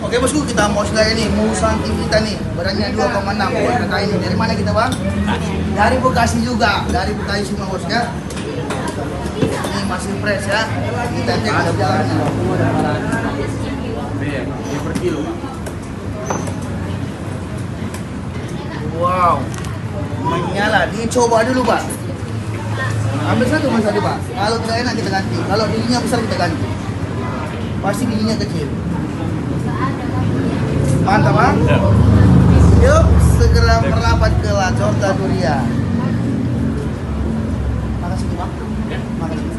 Oke bosku, kita mau selesai nih, musanti kita nih, beratnya 2,6. Kakak ini dari mana kita bang? Dari Bekasi juga, dari Bekasi semua bos ya. Ini masih fresh ya, kita cek ada jalannya. Per kilo Pak. Wow, menyala. Dicoba dulu pak. Ambil satu mas tadi pak. Kalau tidak enak kita ganti. Kalau bijinya besar kita ganti. Pasti bijinya kecil. Mantap bang. Ya. Yuk segera merapat ke La Corta Durian. Makasih bang. Ya. Makasih.